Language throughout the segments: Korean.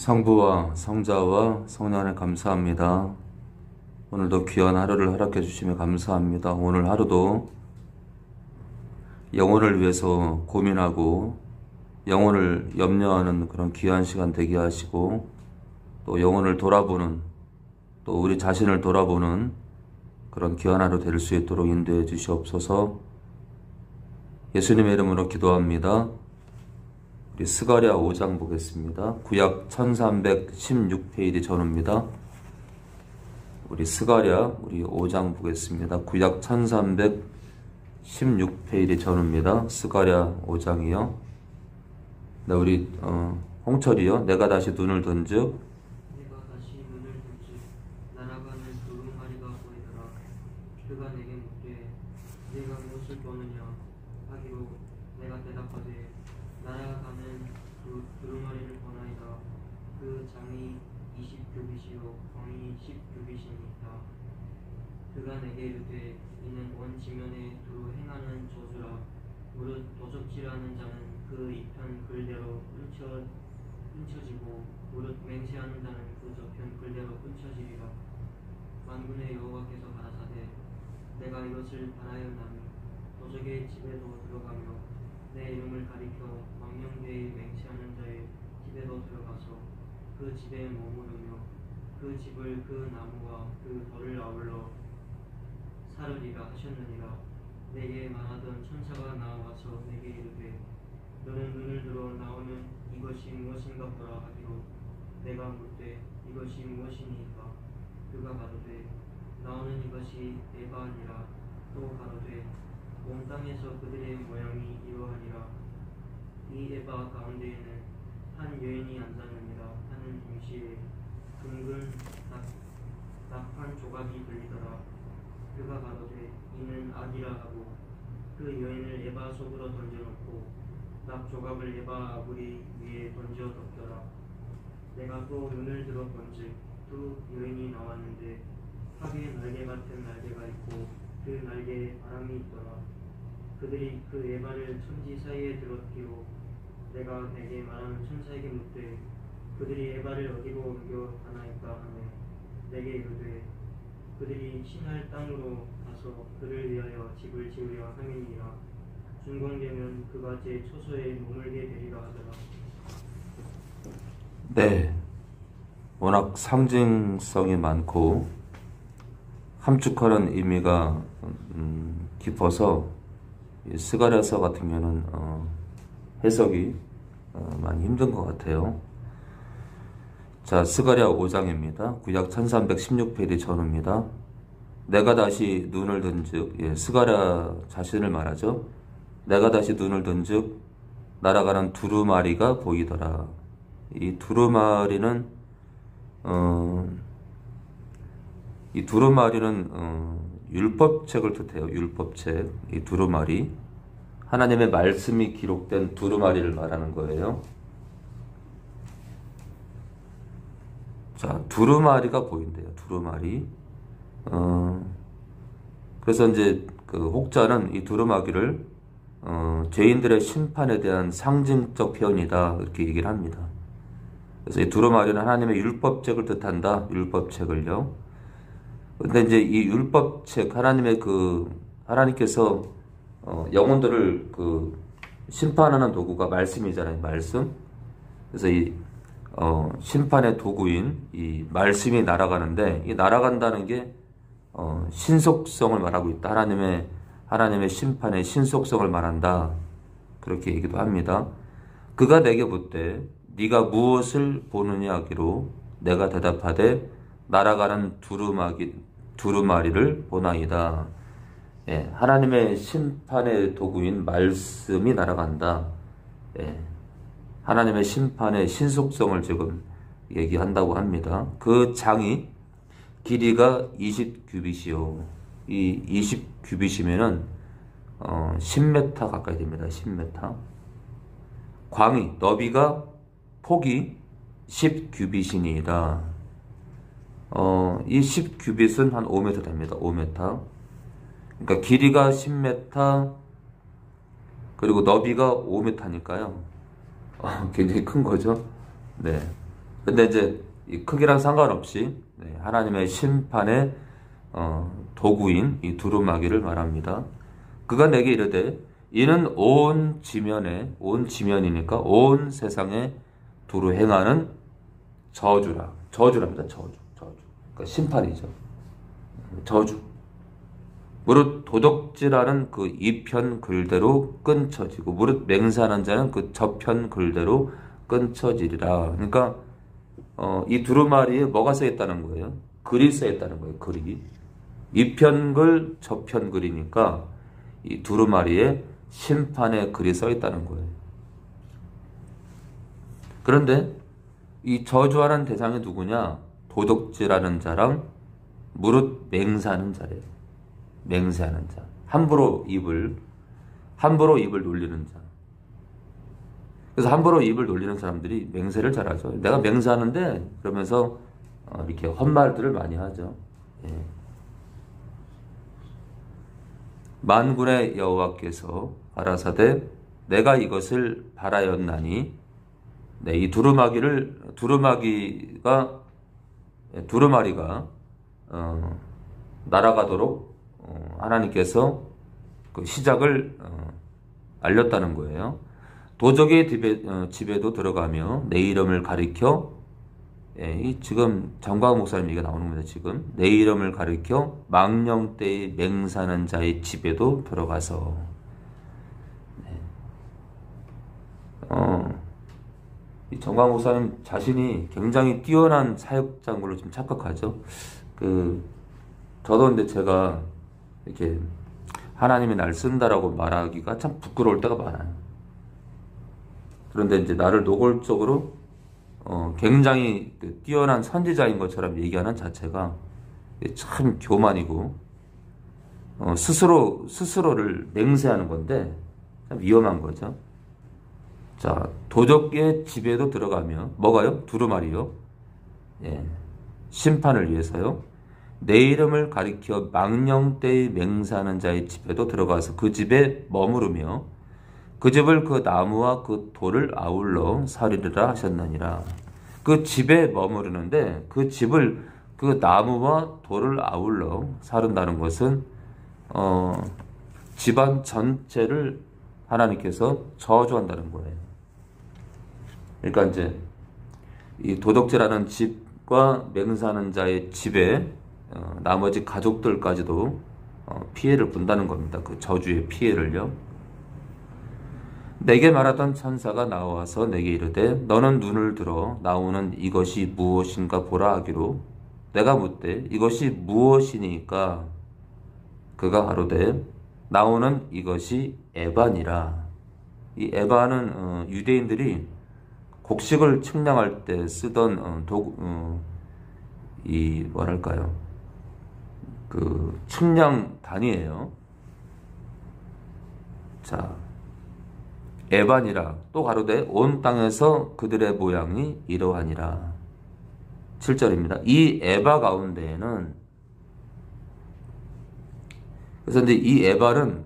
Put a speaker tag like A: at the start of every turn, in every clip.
A: 성부와 성자와 성령에 감사합니다. 오늘도 귀한 하루를 허락해 주시며 감사합니다. 오늘 하루도 영혼을 위해서 고민하고 영혼을 염려하는 그런 귀한 시간 되게 하시고, 또 영혼을 돌아보는, 또 우리 자신을 돌아보는 그런 귀한 하루 될 수 있도록 인도해 주시옵소서. 예수님의 이름으로 기도합니다. 우리 스가랴 5장 보겠습니다. 구약 1316페이지 전후입니다. 우리 스가랴 우리 5장 보겠습니다. 구약 1316페이지 전후입니다. 스가랴 5장이요. 네, 우리 홍철이요. 내가 다시 눈을 든즉
B: 날아가는 두루마리가 보이더라. 그가 내게 묻되 네가 무엇을 보느냐 하기로 내가 대답하되 날아가는 두루마리를 보나이다. 그 장이 20규빗이요 광이 10규빗이니이다. 그가 내게 이르되 이는 온 지면에 두루 행하는 저주라. 무릇 도적질하는 자는 그 이편 글대로 끊쳐지고 무릇 맹세하는 자는 그 저편 글대로 끊쳐지리라. 만군의 여호와께서 가라사대 내가 이것을 바라였나니 도적의 집에도 들어가며 내 이름을 가리켜 망령되이 맹세하는 자의 집에도 들어가서 그 집에 머무르며 그 집을 그 나무와 그 돌을 아울러 사르리라 하셨느니라. 내게 말하던 천사가 나와서 내게 이르되 너는 눈을 들어 나오는 이것이 무엇인가 보라 하기로 내가 묻되 이것이 무엇이니까 그가 가로되 나오는 이것이 에바니라. 또 가로되 온 땅에서 그들의 모양이 이러하니라. 이 에바 가운데에는 한 여인이 앉았느니라 하는 동시에 둥근 낙한 조각이 들리더라. 그가 가로되 이는 악이라 하고 그 여인을 에바 속으로 던져놓고 낙 조각을 에바 아구리 위에 던져 덮더라. 내가 또 눈을 들어 본즉 두 여인이 나왔는데 합의 날개 같은 날개가 있고 그 날개에 바람이 있더라. 그들이 그 에바를 천지 사이에 들었기로 내가 내게 말하는 천사에게 묻되 그들이 에바를 어디로 옮겨 가나이까 하매 내게 이르되 그들이 신할 땅으로 가서 그를 위하여 집을 지으려 함이니라. 준공되면 그가 제 초소에 머물게 되리라 하더라.
A: 네, 워낙 상징성이 많고 함축하는 의미가 깊어서 이 스가랴서 같은 경우는 해석이 많이 힘든 것 같아요. 자, 스가랴 5장입니다. 구약 1316페이지 전후입니다. 내가 다시 눈을 든즉, 스가랴 자신을 말하죠. 내가 다시 눈을 든즉 날아가는 두루마리가 보이더라. 이 두루마리는 율법책을 뜻해요. 율법책. 이 두루마리, 하나님의 말씀이 기록된 두루마리를 말하는 거예요. 자, 두루마리가 보인대요. 두루마리. 그래서 이제 그 혹자는 이 두루마리를 죄인들의 심판에 대한 상징적 표현이다, 이렇게 얘기를 합니다. 그래서 이 두루마리는 하나님의 율법책을 뜻한다. 율법책을요. 근데 이제 이 율법책, 하나님께서 영혼들을 심판하는 도구가 말씀이잖아요. 말씀. 그래서 이 심판의 도구인 이 말씀이 날아가는데, 이 날아간다는 게 신속성을 말하고 있다. 하나님의 심판의 신속성을 말한다. 그렇게 얘기도 합니다. 그가 내게 묻되 네가 무엇을 보느냐 하기로 내가 대답하되 날아가는 두루마리를 보나이다. 하나님의 심판의 도구인 말씀이 날아간다. 하나님의 심판의 신속성을 지금 얘기한다고 합니다. 그 장이 길이가 20규빗이요. 이 20규빗이면은 10m 가까이 됩니다. 10m. 광이, 너비가, 폭이 10규빗이니이다. 이 10규빗은 한 5m 됩니다. 5m. 그러니까 길이가 10m, 그리고 너비가 5m니까요. 굉장히 큰 거죠. 네. 근데 이제 이 크기랑 상관없이 하나님의 심판의 도구인 이 두루마기를 말합니다. 그가 내게 이르되 이는 온 지면이니까 온 세상에 두루 행하는 저주랍니다. 저주. 그러니까 심판이죠. 저주. 무릇 도적질하는 그 이편 글대로 끊쳐지고 무릇 맹세하는 자는 그 저편 글대로 끊쳐지리라. 그러니까 이 두루마리에 뭐가 써 있다는 거예요? 글이 써 있다는 거예요. 글이. 이편 글, 저편 글이니까 이 두루마리에 심판의 글이 써 있다는 거예요. 그런데 이 저주하는 대상이 누구냐? 도둑질하는 자랑 무릇 맹세하는 자래요. 맹세하는 자. 함부로 입을 놀리는 자. 그래서 함부로 입을 놀리는 사람들이 맹세를 잘하죠. 내가 맹세하는데 그러면서 이렇게 헛말들을 많이 하죠. 예. 만군의 여호와께서 가라사대 내가 이것을 바라였나니 이 두루마리가 날아가도록 하나님께서 그 시작을 알렸다는 거예요. 도적의 집에도 들어가며 내 이름을 가리켜 지금 정광 목사님 얘기가 나오는 겁니다. 지금 내 이름을 가리켜 망령되이 맹사하는 자의 집에도 들어가서 이 정광 목사님 자신이 굉장히 뛰어난 사역자인 걸로 좀 착각하죠. 저도 근데 제가 이렇게 하나님이 날 쓴다라고 말하기가 참 부끄러울 때가 많아요. 그런데 이제 나를 노골적으로 굉장히 뛰어난 선지자인 것처럼 얘기하는 자체가 참 교만이고 스스로를 맹세하는 건데 참 위험한 거죠. 자, 도적의 집에도 들어가며 뭐가요? 두루마리요. 예, 심판을 위해서요. 내 이름을 가리켜 망령되이 맹세하는 자의 집에도 들어가서 그 집에 머무르며 그 집을 그 나무와 그 돌을 아울러 사리르라 하셨느니라. 그 집에 머무르는데 그 집을 그 나무와 돌을 아울러 사른다는 것은 집안 전체를 하나님께서 저주한다는 거예요. 그러니까 이제 이 도덕질하는 집과 맹세하는 자의 집에 나머지 가족들까지도 피해를 본다는 겁니다. 그 저주의 피해를요. 내게 말하던 천사가 나와서 내게 이르되 너는 눈을 들어 나오는 이것이 무엇인가 보라 하기로 내가 묻되 이것이 무엇이니까 그가 가로되 나오는 이것이 에반이라. 이 에반은 유대인들이 곡식을 측량할 때 쓰던 그 측량 단위예요. 자, 에반이라. 또 가로되 온 땅에서 그들의 모양이 이러하니라. 7절입니다. 이 에바 가운데에는 그래서 이제 이 에발은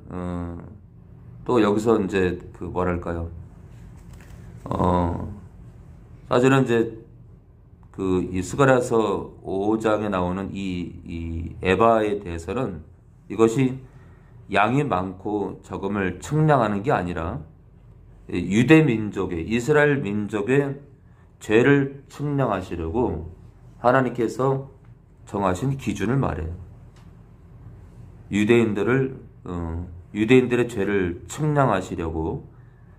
A: 또 여기서 이제 사실은 이제 이 스가랴서 5장에 나오는 이 에바에 대해서는 이것이 양이 많고 적음을 측량하는 게 아니라 유대 민족의 이스라엘 민족의 죄를 측량하시려고 하나님께서 정하신 기준을 말해요. 유대인들의 죄를 측량하시려고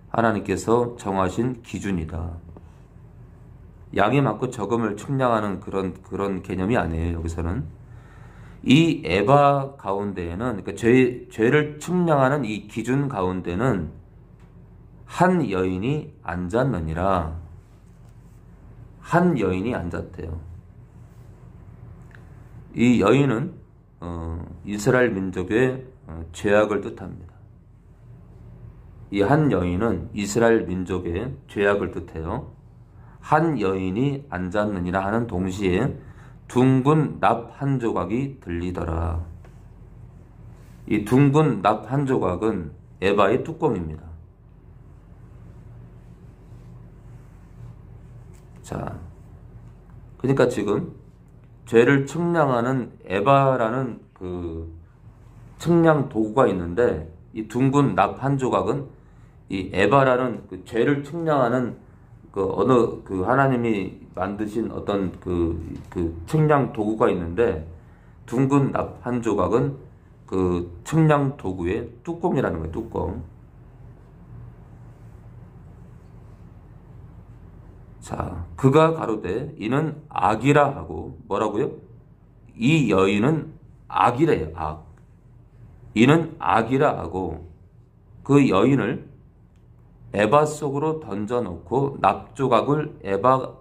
A: 하나님께서 정하신 기준이다. 양이 많고 적음을 측량하는 그런 개념이 아니에요. 여기서는 이 에바 가운데에는 그러니까 죄를 측량하는 이 기준 가운데는 한 여인이 앉았느니라. 한 여인이 앉았대요. 이 여인은 이스라엘 민족의 죄악을 뜻합니다. 이 한 여인은 이스라엘 민족의 죄악을 뜻해요. 한 여인이 앉았느니라 하는 동시에 둥근 납 한 조각이 들리더라. 이 둥근 납 한 조각은 에바의 뚜껑입니다. 자, 그러니까 지금 죄를 측량하는 에바라는 그 측량 도구가 있는데, 이 둥근 납 한 조각은 이 에바라는 그 죄를 측량하는 그 어느 그 하나님이 만드신 어떤 그 측량 도구가 있는데, 둥근 납 한 조각은 그 측량 도구의 뚜껑이라는 거예요. 뚜껑. 자, 그가 가로되 이는 악이라 하고, 뭐라고요? 이 여인은 악이래요. 악. 이는 악이라 하고 그 여인을 에바 속으로 던져놓고 납조각을 에바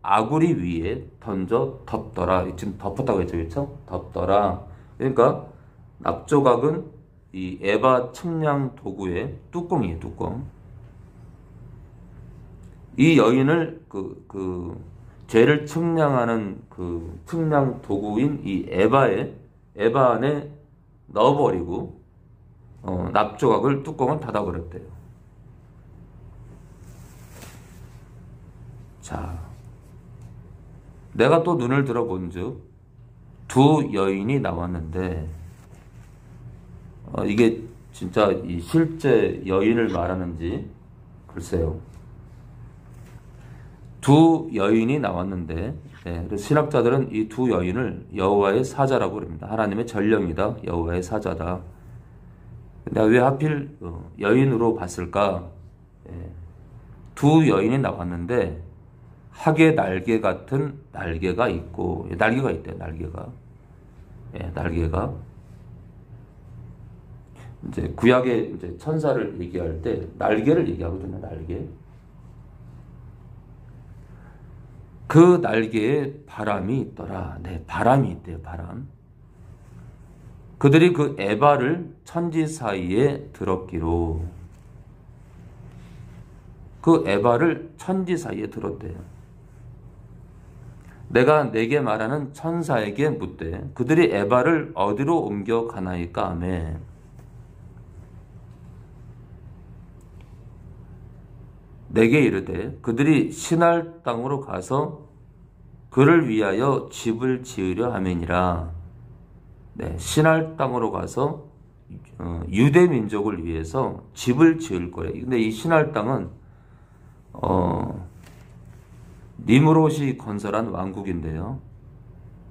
A: 아구리 위에 던져 덮더라. 지금 덮었다고 했죠, 그렇죠? 덮더라. 그러니까 납조각은 이 에바 측량 도구의 뚜껑이에요, 뚜껑. 이 여인을 그 죄를 측량하는 그 측량 도구인 이 에바 안에 넣어버리고 납조각을 뚜껑을 닫아버렸대요. 자, 내가 또 눈을 들어본즉 두 여인이 나왔는데, 이게 진짜 이 실제 여인을 말하는지 글쎄요. 두 여인이 나왔는데, 그래서 신학자들은 이 두 여인을 여호와의 사자라고 그럽니다. 하나님의 전령이다, 여호와의 사자다. 내가 왜 하필 여인으로 봤을까? 두 여인이 나왔는데 학의 날개 같은 날개가 있고, 날개가 있대요. 날개가. 이제 구약의 이제 천사를 얘기할 때 날개를 얘기하거든요. 날개. 그 날개에 바람이 있더라. 네, 바람이 있대요. 바람. 그들이 그 에바를 천지 사이에 들었기로. 그 에바를 천지 사이에 들었대요. 내가 내게 말하는 천사에게 묻되 그들이 에바를 어디로 옮겨 가나이까 하매, 내게 이르되 그들이 시날 땅으로 가서 그를 위하여 집을 지으려 하매니라. 네, 시날 땅으로 가서 유대 민족을 위해서 집을 지을 거래. 근데 이 시날 땅은 니므롯이 건설한 왕국인데요.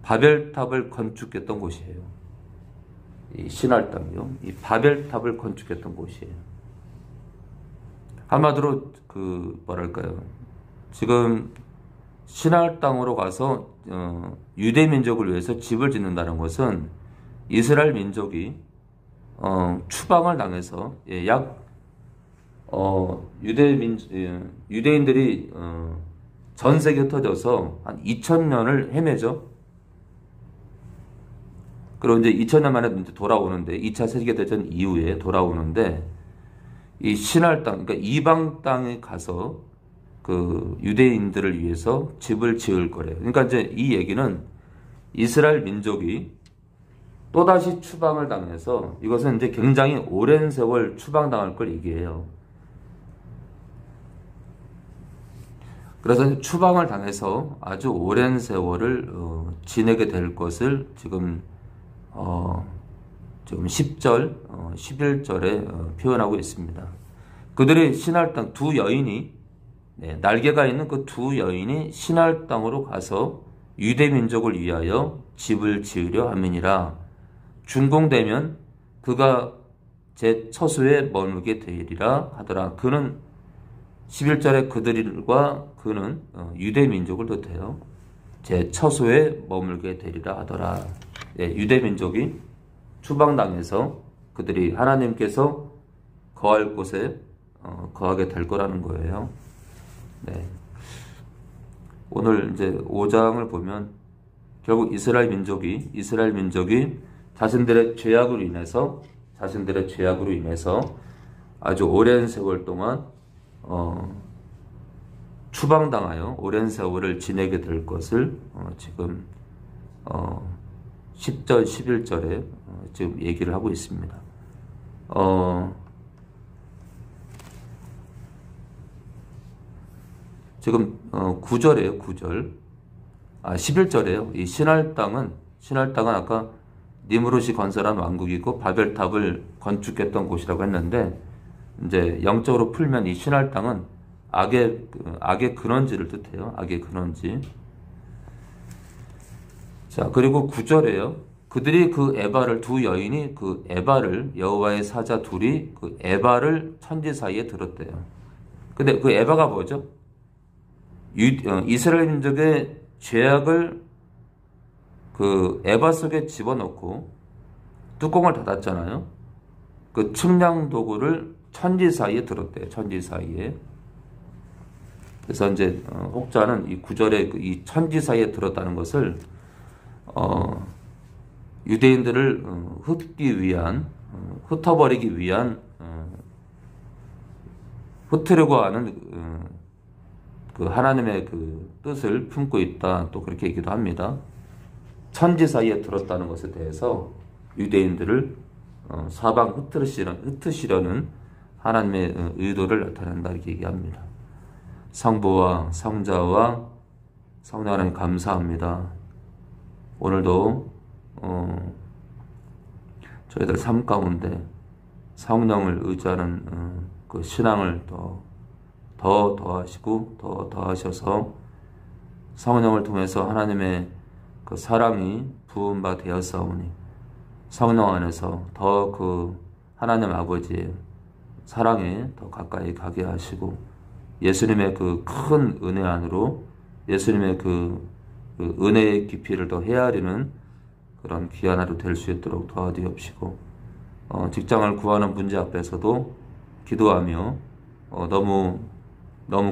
A: 바벨탑을 건축했던 곳이에요. 이 시날 땅이요. 이 바벨탑을 건축했던 곳이에요. 한마디로 뭐랄까요? 지금 시날 땅으로 가서 유대 민족을 위해서 집을 짓는다는 것은 이스라엘 민족이 추방을 당해서 유대인들이 전 세계에 터져서 한 2000년을 헤매죠. 그리고 이제 2000년 만에 이제 돌아오는데, 2차 세계대전 이후에 돌아오는데, 이 시날 땅, 그러니까 이방 땅에 가서 그 유대인들을 위해서 집을 지을 거래요. 그러니까 이제 이 얘기는 이스라엘 민족이 또다시 추방을 당해서, 이것은 이제 굉장히 오랜 세월 추방당할 걸 얘기해요. 그래서 추방을 당해서 아주 오랜 세월을 지내게 될 것을 지금 10절, 11절에 표현하고 있습니다. 그들이 시날 땅 두 여인이, 날개가 있는 그 두 여인이 시날 땅으로 가서 유대 민족을 위하여 집을 지으려 함이니라. 준공되면 그가 제 처소에 머물게 되리라 하더라. 그는 11절에 그들과 그는 유대 민족을 뜻해요. 제 처소에 머물게 되리라 하더라. 유대 민족이 추방당해서 그들이 하나님께서 거할 곳에 거하게 될 거라는 거예요. 네. 오늘 이제 5장을 보면 결국 이스라엘 민족이 자신들의 죄악으로 인해서 아주 오랜 세월 동안 추방당하여 오랜 세월을 지내게 될 것을 지금 10절, 11절에 지금 얘기를 하고 있습니다. 지금 9절이에요, 9절. 11절에요. 이 신할 땅은 아까 니무롯이 건설한 왕국이고 바벨탑을 건축했던 곳이라고 했는데, 이제 영적으로 풀면 이 신할 땅은 악의 근원지를 뜻해요. 악의 근원지. 자, 그리고 9절에요. 그들이 두 여인이 그 에바를, 여호와의 사자 둘이 그 에바를 천지 사이에 들었대요. 근데 그 에바가 뭐죠? 이스라엘 민족의 죄악을 그 에바 속에 집어넣고 뚜껑을 닫았잖아요. 그 측량 도구를 천지 사이에 들었대요. 천지 사이에. 그래서 이제 혹자는 이 구절에 이 천지 사이에 들었다는 것을 유대인들을 흩어버리기 위한 흩으려고 하는 그 하나님의 그 뜻을 품고 있다. 또 그렇게 얘기도 합니다. 천지 사이에 들었다는 것에 대해서 유대인들을 사방 흩으시려는 하나님의 의도를 나타낸다 이렇게 얘기합니다. 성부와 성자와 성령 하나님 감사합니다. 오늘도 저희들 삶 가운데 성령을 의지하는 그 신앙을 더 더하시고 더 더하셔서 성령을 통해서 하나님의 그 사랑이 부은 바 되었사오니 성령 안에서 더 그 하나님 아버지의 사랑에 더 가까이 가게 하시고 예수님의 그 큰 은혜 안으로 예수님의 그 은혜의 깊이를 더 헤아리는 그런 귀한 하루 될 수 있도록 도와주옵시고 직장을 구하는 문제 앞에서도 기도하며 너무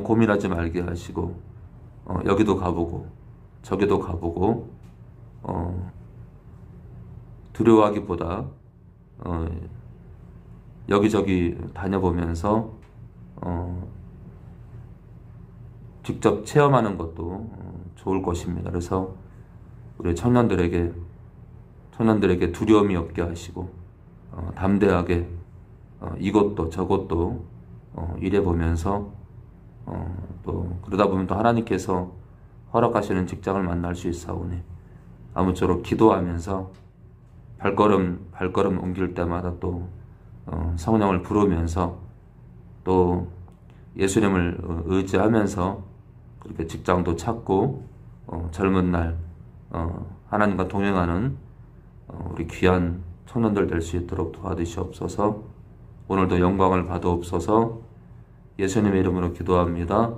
A: 고민하지 말게 하시고 여기도 가보고 저기도 가보고 두려워하기보다 여기저기 다녀보면서 직접 체험하는 것도 좋을 것입니다. 그래서 우리 청년들에게 두려움이 없게 하시고 담대하게 이것도 저것도 일해보면서 또 그러다 보면 또 하나님께서 허락하시는 직장을 만날 수 있사오니 아무쪼록 기도하면서 발걸음 옮길 때마다 또 성령을 부르면서 또 예수님을 의지하면서 그렇게 직장도 찾고 젊은 날 하나님과 동행하는 우리 귀한 청년들 될 수 있도록 도와주시옵소서. 오늘도 영광을 받아옵소서. 예수님의 이름으로 기도합니다.